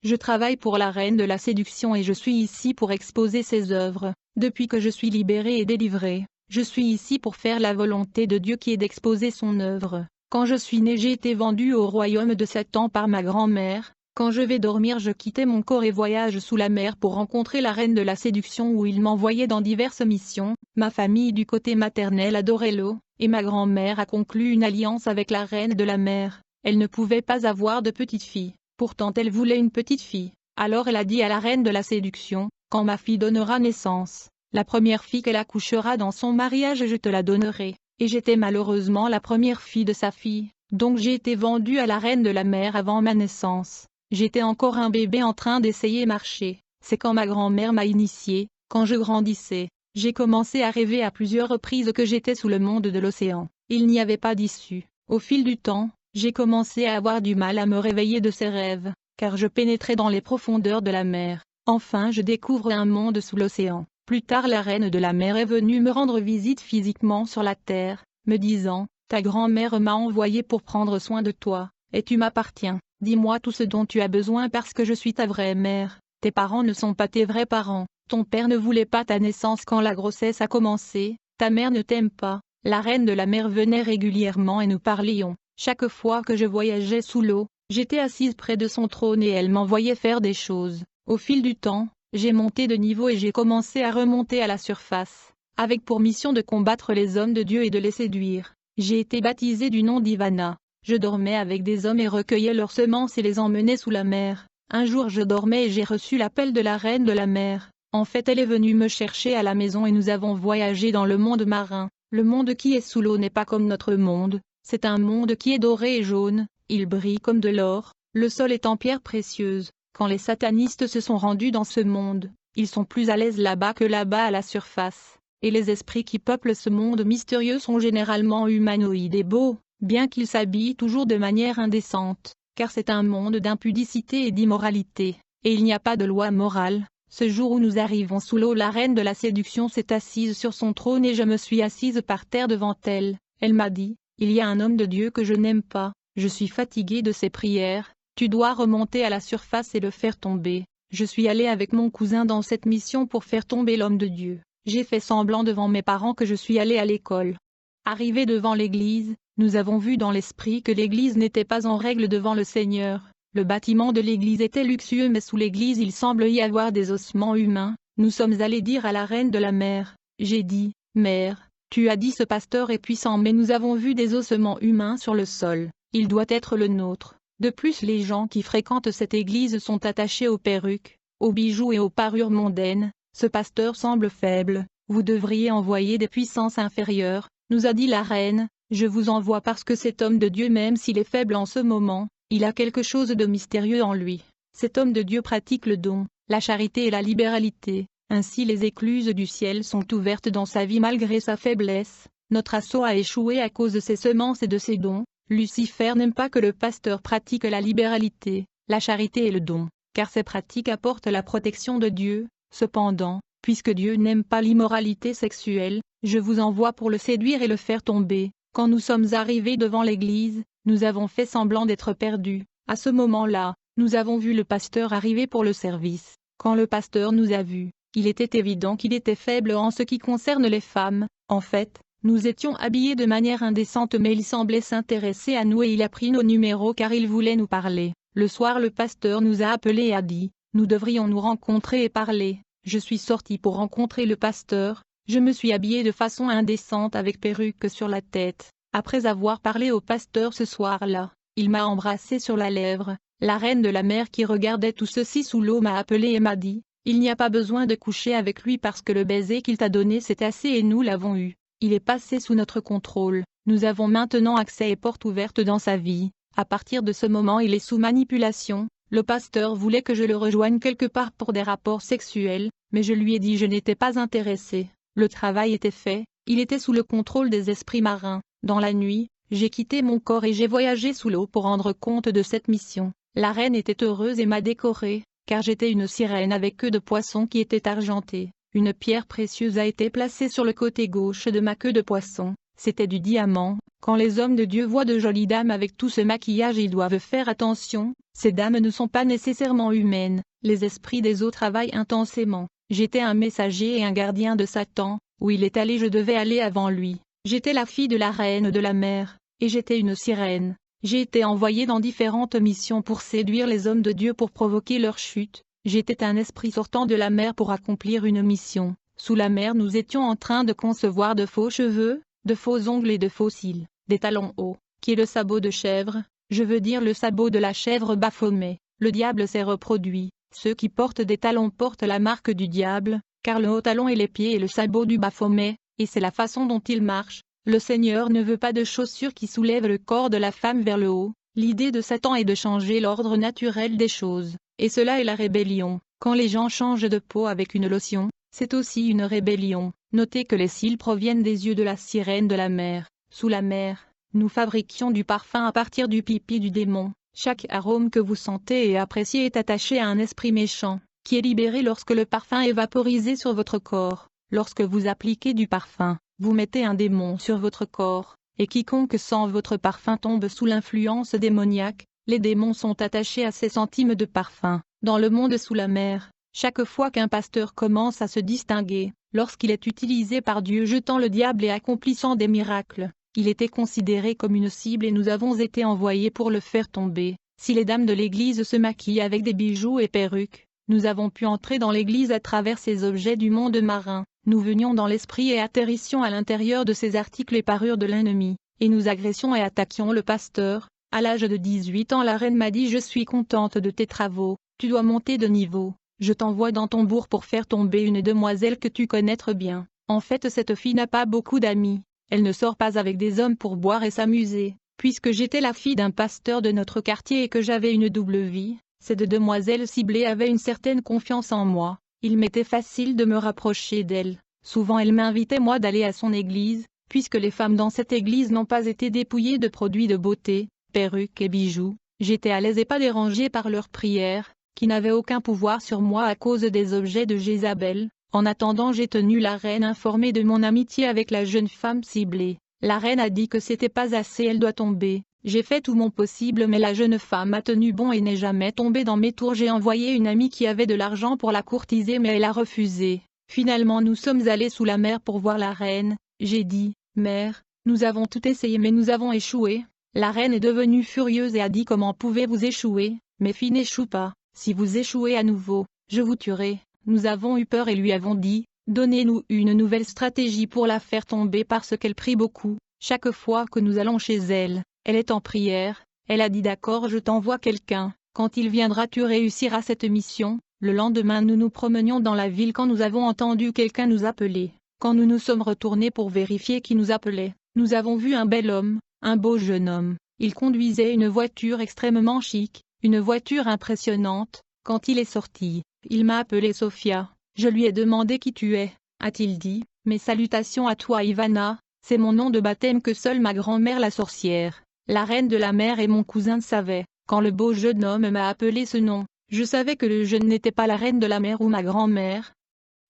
Je travaille pour la reine de la séduction et je suis ici pour exposer ses œuvres. Depuis que je suis libérée et délivrée, je suis ici pour faire la volonté de Dieu qui est d'exposer son œuvre. Quand je suis née, j'ai été vendue au royaume de Satan par ma grand-mère. Quand je vais dormir, je quittais mon corps et voyage sous la mer pour rencontrer la reine de la séduction où il m'envoyait dans diverses missions. Ma famille du côté maternel adorait l'eau, et ma grand-mère a conclu une alliance avec la reine de la mer. Elle ne pouvait pas avoir de petite fille, pourtant elle voulait une petite fille. Alors elle a dit à la reine de la séduction, quand ma fille donnera naissance, la première fille qu'elle accouchera dans son mariage je te la donnerai. Et j'étais malheureusement la première fille de sa fille, donc j'ai été vendue à la reine de la mer avant ma naissance. J'étais encore un bébé en train d'essayer marcher. C'est quand ma grand-mère m'a initiée, quand je grandissais. J'ai commencé à rêver à plusieurs reprises que j'étais sous le monde de l'océan. Il n'y avait pas d'issue. Au fil du temps, j'ai commencé à avoir du mal à me réveiller de ces rêves, car je pénétrais dans les profondeurs de la mer. Enfin je découvre un monde sous l'océan. Plus tard la reine de la mer est venue me rendre visite physiquement sur la terre, me disant, « Ta grand-mère m'a envoyé pour prendre soin de toi, et tu m'appartiens. Dis-moi tout ce dont tu as besoin parce que je suis ta vraie mère. Tes parents ne sont pas tes vrais parents. Ton père ne voulait pas ta naissance quand la grossesse a commencé. Ta mère ne t'aime pas. » La reine de la mer venait régulièrement et nous parlions. Chaque fois que je voyageais sous l'eau, j'étais assise près de son trône et elle m'envoyait faire des choses. Au fil du temps, j'ai monté de niveau et j'ai commencé à remonter à la surface, avec pour mission de combattre les hommes de Dieu et de les séduire. J'ai été baptisée du nom d'Ivana. Je dormais avec des hommes et recueillais leurs semences et les emmenais sous la mer. Un jour je dormais et j'ai reçu l'appel de la reine de la mer. En fait elle est venue me chercher à la maison et nous avons voyagé dans le monde marin. Le monde qui est sous l'eau n'est pas comme notre monde. C'est un monde qui est doré et jaune, il brille comme de l'or, le sol est en pierre précieuse. Quand les satanistes se sont rendus dans ce monde, ils sont plus à l'aise là-bas que là-bas à la surface. Et les esprits qui peuplent ce monde mystérieux sont généralement humanoïdes et beaux, bien qu'ils s'habillent toujours de manière indécente, car c'est un monde d'impudicité et d'immoralité, et il n'y a pas de loi morale. Ce jour où nous arrivons sous l'eau, la reine de la séduction s'est assise sur son trône et je me suis assise par terre devant elle. Elle m'a dit, « Il y a un homme de Dieu que je n'aime pas, je suis fatiguée de ses prières. Tu dois remonter à la surface et le faire tomber. » Je suis allée avec mon cousin dans cette mission pour faire tomber l'homme de Dieu. J'ai fait semblant devant mes parents que je suis allée à l'école. Arrivé devant l'église, nous avons vu dans l'esprit que l'église n'était pas en règle devant le Seigneur. Le bâtiment de l'église était luxueux mais sous l'église il semble y avoir des ossements humains. Nous sommes allés dire à la reine de la mer. J'ai dit, « Mère, tu as dit ce pasteur est puissant mais nous avons vu des ossements humains sur le sol. Il doit être le nôtre. » De plus les gens qui fréquentent cette église sont attachés aux perruques, aux bijoux et aux parures mondaines. Ce pasteur semble faible, vous devriez envoyer des puissances inférieures, nous a dit la reine. Je vous envoie parce que cet homme de Dieu même s'il est faible en ce moment, il a quelque chose de mystérieux en lui. Cet homme de Dieu pratique le don, la charité et la libéralité, ainsi les écluses du ciel sont ouvertes dans sa vie malgré sa faiblesse. Notre assaut a échoué à cause de ses semences et de ses dons. Lucifer n'aime pas que le pasteur pratique la libéralité, la charité et le don, car ces pratiques apportent la protection de Dieu. Cependant, puisque Dieu n'aime pas l'immoralité sexuelle, je vous envoie pour le séduire et le faire tomber. Quand nous sommes arrivés devant l'église, nous avons fait semblant d'être perdus. À ce moment-là, nous avons vu le pasteur arriver pour le service. Quand le pasteur nous a vus, il était évident qu'il était faible en ce qui concerne les femmes. En fait, nous étions habillés de manière indécente mais il semblait s'intéresser à nous et il a pris nos numéros car il voulait nous parler. Le soir le pasteur nous a appelés et a dit, « Nous devrions nous rencontrer et parler. » Je suis sorti pour rencontrer le pasteur. Je me suis habillé de façon indécente avec perruque sur la tête. Après avoir parlé au pasteur ce soir-là, il m'a embrassé sur la lèvre. La reine de la mer qui regardait tout ceci sous l'eau m'a appelé et m'a dit, « Il n'y a pas besoin de coucher avec lui parce que le baiser qu'il t'a donné c'est assez et nous l'avons eu. Il est passé sous notre contrôle. Nous avons maintenant accès et porte ouverte dans sa vie. À partir de ce moment il est sous manipulation. » Le pasteur voulait que je le rejoigne quelque part pour des rapports sexuels, mais je lui ai dit je n'étais pas intéressé. Le travail était fait, il était sous le contrôle des esprits marins. Dans la nuit, j'ai quitté mon corps et j'ai voyagé sous l'eau pour rendre compte de cette mission. La reine était heureuse et m'a décorée, car j'étais une sirène avec queue de poisson qui était argentée. Une pierre précieuse a été placée sur le côté gauche de ma queue de poisson. c'était du diamant. Quand les hommes de Dieu voient de jolies dames avec tout ce maquillage, ils doivent faire attention, ces dames ne sont pas nécessairement humaines, les esprits des eaux travaillent intensément. J'étais un messager et un gardien de Satan, où il est allé je devais aller avant lui. J'étais la fille de la reine de la mer, et j'étais une sirène. J'ai été envoyée dans différentes missions pour séduire les hommes de Dieu pour provoquer leur chute. J'étais un esprit sortant de la mer pour accomplir une mission. Sous la mer nous étions en train de concevoir de faux cheveux, de faux ongles et de faux cils, des talons hauts, qui est le sabot de chèvre, je veux dire le sabot de la chèvre Baphomet. Le diable s'est reproduit. Ceux qui portent des talons portent la marque du diable, car le haut talon est les pieds et le sabot du Baphomet, et c'est la façon dont il marche. Le Seigneur ne veut pas de chaussures qui soulèvent le corps de la femme vers le haut. L'idée de Satan est de changer l'ordre naturel des choses, et cela est la rébellion. Quand les gens changent de peau avec une lotion, c'est aussi une rébellion. Notez que les cils proviennent des yeux de la sirène de la mer. Sous la mer, nous fabriquions du parfum à partir du pipi du démon. Chaque arôme que vous sentez et appréciez est attaché à un esprit méchant, qui est libéré lorsque le parfum est vaporisé sur votre corps. Lorsque vous appliquez du parfum, vous mettez un démon sur votre corps, et quiconque sent votre parfum tombe sous l'influence démoniaque. Les démons sont attachés à ces centimes de parfum. Dans le monde sous la mer, chaque fois qu'un pasteur commence à se distinguer, lorsqu'il est utilisé par Dieu jetant le diable et accomplissant des miracles, il était considéré comme une cible et nous avons été envoyés pour le faire tomber. Si les dames de l'église se maquillent avec des bijoux et perruques, nous avons pu entrer dans l'église à travers ces objets du monde marin. Nous venions dans l'esprit et atterrissions à l'intérieur de ces articles et parures de l'ennemi, et nous agressions et attaquions le pasteur. À l'âge de 18 ans, la reine m'a dit « Je suis contente de tes travaux, tu dois monter de niveau. Je t'envoie dans ton bourg pour faire tomber une demoiselle que tu connais très bien. » En fait, cette fille n'a pas beaucoup d'amis. Elle ne sort pas avec des hommes pour boire et s'amuser. Puisque j'étais la fille d'un pasteur de notre quartier et que j'avais une double vie, ces deux demoiselles ciblées avaient une certaine confiance en moi. Il m'était facile de me rapprocher d'elle. Souvent elle m'invitait moi d'aller à son église, puisque les femmes dans cette église n'ont pas été dépouillées de produits de beauté, perruques et bijoux. J'étais à l'aise et pas dérangée par leurs prières, qui n'avaient aucun pouvoir sur moi à cause des objets de Jézabel. En attendant, j'ai tenu la reine informée de mon amitié avec la jeune femme ciblée. La reine a dit que c'était pas assez, elle doit tomber. J'ai fait tout mon possible mais la jeune femme a tenu bon et n'est jamais tombée dans mes tours. J'ai envoyé une amie qui avait de l'argent pour la courtiser mais elle a refusé. Finalement nous sommes allés sous la mer pour voir la reine. J'ai dit, mère, nous avons tout essayé mais nous avons échoué. La reine est devenue furieuse et a dit comment pouvez-vous échouer, mes filles n'échouent pas, si vous échouez à nouveau, je vous tuerai. Nous avons eu peur et lui avons dit, donnez-nous une nouvelle stratégie pour la faire tomber parce qu'elle prie beaucoup. Chaque fois que nous allons chez elle, elle est en prière. Elle a dit d'accord, je t'envoie quelqu'un, quand il viendra tu réussiras cette mission. Le lendemain nous nous promenions dans la ville quand nous avons entendu quelqu'un nous appeler. Quand nous nous sommes retournés pour vérifier qui nous appelait, nous avons vu un bel homme, un beau jeune homme. Il conduisait une voiture extrêmement chic, une voiture impressionnante. Quand il est sorti, il m'a appelé Sophia. Je lui ai demandé qui tu es, a-t-il dit. Mes salutations à toi Ivana, c'est mon nom de baptême que seule ma grand-mère la sorcière, la reine de la mer et mon cousin savaient. Quand le beau jeune homme m'a appelé ce nom, je savais que le jeune n'était pas la reine de la mer ou ma grand-mère,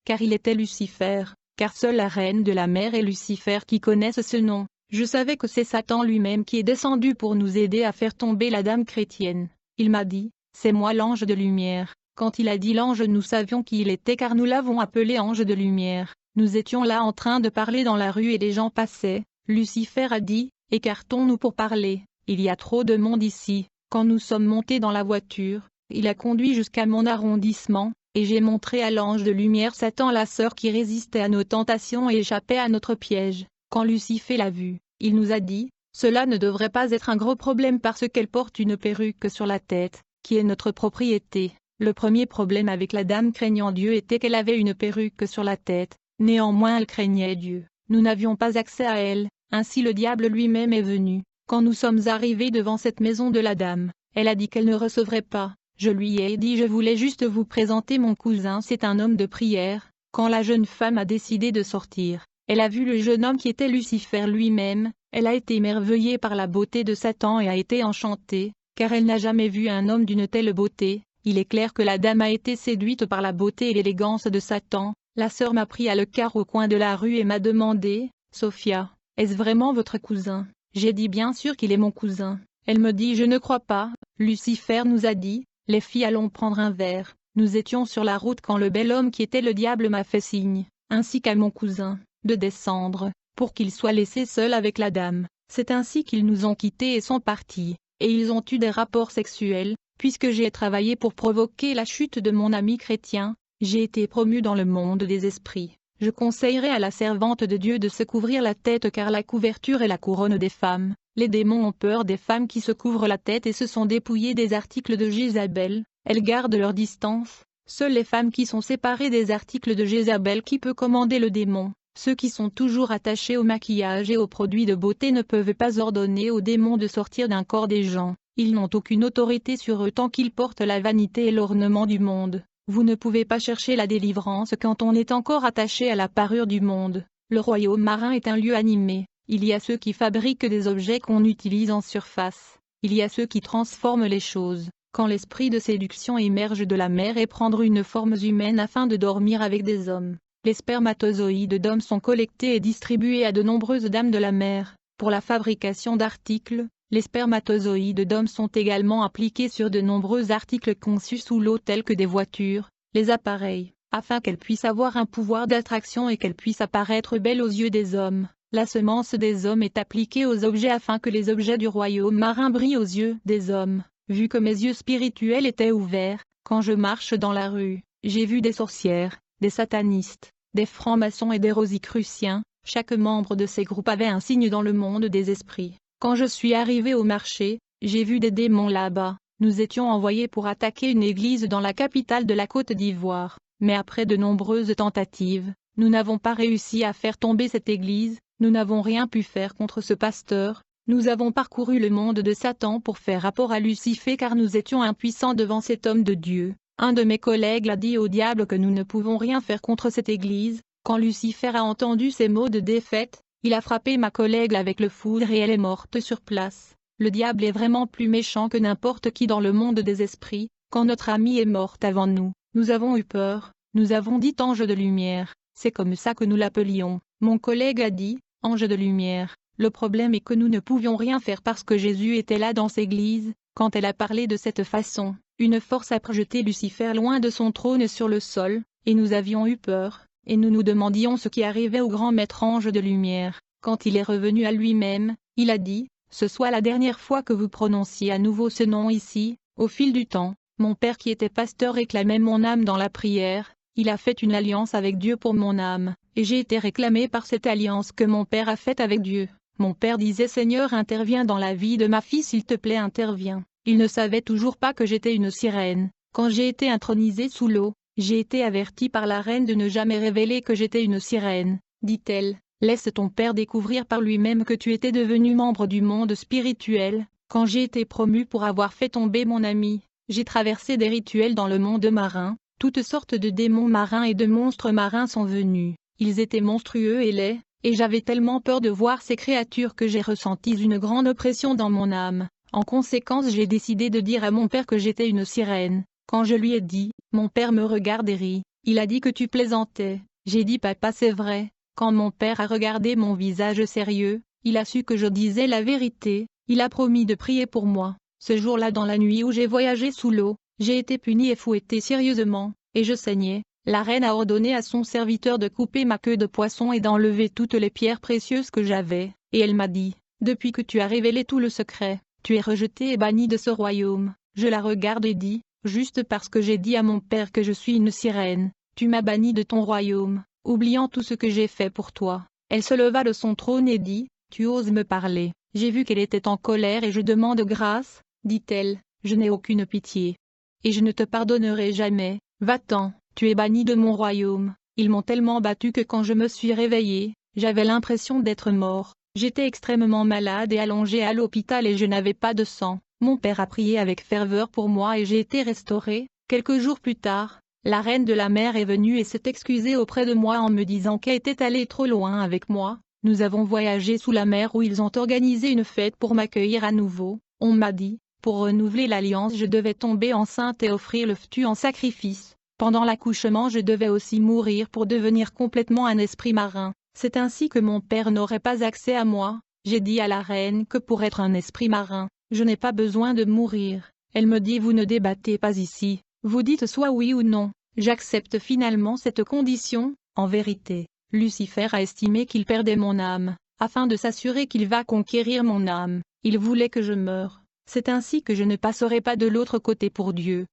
car il était Lucifer, car seule la reine de la mer et Lucifer qui connaissent ce nom. Je savais que c'est Satan lui-même qui est descendu pour nous aider à faire tomber la dame chrétienne. Il m'a dit, c'est moi l'ange de lumière. Quand il a dit l'ange nous savions qui il était car nous l'avons appelé ange de lumière. Nous étions là en train de parler dans la rue et les gens passaient. Lucifer a dit, écartons-nous pour parler, il y a trop de monde ici. Quand nous sommes montés dans la voiture, il a conduit jusqu'à mon arrondissement, et j'ai montré à l'ange de lumière Satan la sœur qui résistait à nos tentations et échappait à notre piège. Quand Lucifer l'a vue, il nous a dit, cela ne devrait pas être un gros problème parce qu'elle porte une perruque sur la tête, qui est notre propriété. Le premier problème avec la dame craignant Dieu était qu'elle avait une perruque sur la tête, néanmoins elle craignait Dieu. Nous n'avions pas accès à elle, ainsi le diable lui-même est venu. Quand nous sommes arrivés devant cette maison de la dame, elle a dit qu'elle ne recevrait pas. Je lui ai dit je voulais juste vous présenter mon cousin, c'est un homme de prière. Quand la jeune femme a décidé de sortir, elle a vu le jeune homme qui était Lucifer lui-même, elle a été émerveillée par la beauté de Satan et a été enchantée, car elle n'a jamais vu un homme d'une telle beauté. Il est clair que la dame a été séduite par la beauté et l'élégance de Satan. La sœur m'a pris à l'écart au coin de la rue et m'a demandé, Sophia, est-ce vraiment votre cousin? J'ai dit bien sûr qu'il est mon cousin. Elle me dit je ne crois pas. Lucifer nous a dit, les filles allons prendre un verre. Nous étions sur la route quand le bel homme qui était le diable m'a fait signe, ainsi qu'à mon cousin, de descendre, pour qu'il soit laissé seul avec la dame. C'est ainsi qu'ils nous ont quittés et sont partis, et ils ont eu des rapports sexuels, puisque j'ai travaillé pour provoquer la chute de mon ami chrétien, j'ai été promu dans le monde des esprits. Je conseillerais à la servante de Dieu de se couvrir la tête car la couverture est la couronne des femmes. Les démons ont peur des femmes qui se couvrent la tête et se sont dépouillées des articles de Jézabel, elles gardent leur distance. Seules les femmes qui sont séparées des articles de Jézabel qui peut commander le démon. Ceux qui sont toujours attachés au maquillage et aux produits de beauté ne peuvent pas ordonner aux démons de sortir d'un corps des gens. Ils n'ont aucune autorité sur eux tant qu'ils portent la vanité et l'ornement du monde. Vous ne pouvez pas chercher la délivrance quand on est encore attaché à la parure du monde. Le royaume marin est un lieu animé. Il y a ceux qui fabriquent des objets qu'on utilise en surface. Il y a ceux qui transforment les choses. Quand l'esprit de séduction émerge de la mer et prendre une forme humaine afin de dormir avec des hommes. Les spermatozoïdes d'hommes sont collectés et distribués à de nombreuses dames de la mer. Pour la fabrication d'articles, les spermatozoïdes d'hommes sont également appliqués sur de nombreux articles conçus sous l'eau tels que des voitures, les appareils, afin qu'elles puissent avoir un pouvoir d'attraction et qu'elles puissent apparaître belles aux yeux des hommes. La semence des hommes est appliquée aux objets afin que les objets du royaume marin brillent aux yeux des hommes. Vu que mes yeux spirituels étaient ouverts, quand je marche dans la rue, j'ai vu des sorcières, des satanistes, des francs-maçons et des rosicruciens. Chaque membre de ces groupes avait un signe dans le monde des esprits. Quand je suis arrivé au marché, j'ai vu des démons là-bas. Nous étions envoyés pour attaquer une église dans la capitale de la Côte d'Ivoire, mais après de nombreuses tentatives, nous n'avons pas réussi à faire tomber cette église, nous n'avons rien pu faire contre ce pasteur. Nous avons parcouru le monde de Satan pour faire rapport à Lucifer car nous étions impuissants devant cet homme de Dieu. Un de mes collègues a dit au diable que nous ne pouvons rien faire contre cette église. Quand Lucifer a entendu ces mots de défaite, il a frappé ma collègue avec le foudre et elle est morte sur place. Le diable est vraiment plus méchant que n'importe qui dans le monde des esprits. Quand notre amie est morte avant nous, nous avons eu peur, nous avons dit ange de lumière, c'est comme ça que nous l'appelions. Mon collègue a dit, ange de lumière. Le problème est que nous ne pouvions rien faire parce que Jésus était là dans cette église. Quand elle a parlé de cette façon, une force a projeté Lucifer loin de son trône sur le sol, et nous avions eu peur, et nous nous demandions ce qui arrivait au grand maître ange de lumière. Quand il est revenu à lui-même, il a dit, ce soit la dernière fois que vous prononciez à nouveau ce nom ici. Au fil du temps, mon père qui était pasteur réclamait mon âme dans la prière, il a fait une alliance avec Dieu pour mon âme, et j'ai été réclamé par cette alliance que mon père a faite avec Dieu. Mon père disait Seigneur interviens dans la vie de ma fille s'il te plaît interviens. Il ne savait toujours pas que j'étais une sirène. Quand j'ai été intronisée sous l'eau, j'ai été avertie par la reine de ne jamais révéler que j'étais une sirène, dit-elle. Laisse ton père découvrir par lui-même que tu étais devenu membre du monde spirituel. Quand j'ai été promue pour avoir fait tomber mon ami, j'ai traversé des rituels dans le monde marin. Toutes sortes de démons marins et de monstres marins sont venus. Ils étaient monstrueux et laids. Et j'avais tellement peur de voir ces créatures que j'ai ressenti une grande oppression dans mon âme. En conséquence j'ai décidé de dire à mon père que j'étais une sirène. Quand je lui ai dit, mon père me regarde et rit. Il a dit que tu plaisantais. J'ai dit papa c'est vrai. Quand mon père a regardé mon visage sérieux, il a su que je disais la vérité. Il a promis de prier pour moi. Ce jour-là dans la nuit où j'ai voyagé sous l'eau, j'ai été puni et fouetté sérieusement, et je saignais. La reine a ordonné à son serviteur de couper ma queue de poisson et d'enlever toutes les pierres précieuses que j'avais, et elle m'a dit, depuis que tu as révélé tout le secret, tu es rejeté et banni de ce royaume. Je la regarde et dis, juste parce que j'ai dit à mon père que je suis une sirène, tu m'as banni de ton royaume, oubliant tout ce que j'ai fait pour toi. Elle se leva de son trône et dit, tu oses me parler. J'ai vu qu'elle était en colère et je demande grâce, dit-elle, je n'ai aucune pitié. Et je ne te pardonnerai jamais, va-t'en. Tu es banni de mon royaume. Ils m'ont tellement battu que quand je me suis réveillée, j'avais l'impression d'être mort. J'étais extrêmement malade et allongée à l'hôpital et je n'avais pas de sang. Mon père a prié avec ferveur pour moi et j'ai été restaurée. Quelques jours plus tard, la reine de la mer est venue et s'est excusée auprès de moi en me disant qu'elle était allée trop loin avec moi. Nous avons voyagé sous la mer où ils ont organisé une fête pour m'accueillir à nouveau. On m'a dit, pour renouveler l'alliance je devais tomber enceinte et offrir le fœtus en sacrifice. Pendant l'accouchement je devais aussi mourir pour devenir complètement un esprit marin. C'est ainsi que mon père n'aurait pas accès à moi. J'ai dit à la reine que pour être un esprit marin, je n'ai pas besoin de mourir. Elle me dit vous ne débattez pas ici, vous dites soit oui ou non. J'accepte finalement cette condition. En vérité, Lucifer a estimé qu'il perdait mon âme, afin de s'assurer qu'il va conquérir mon âme. Il voulait que je meure. C'est ainsi que je ne passerai pas de l'autre côté pour Dieu.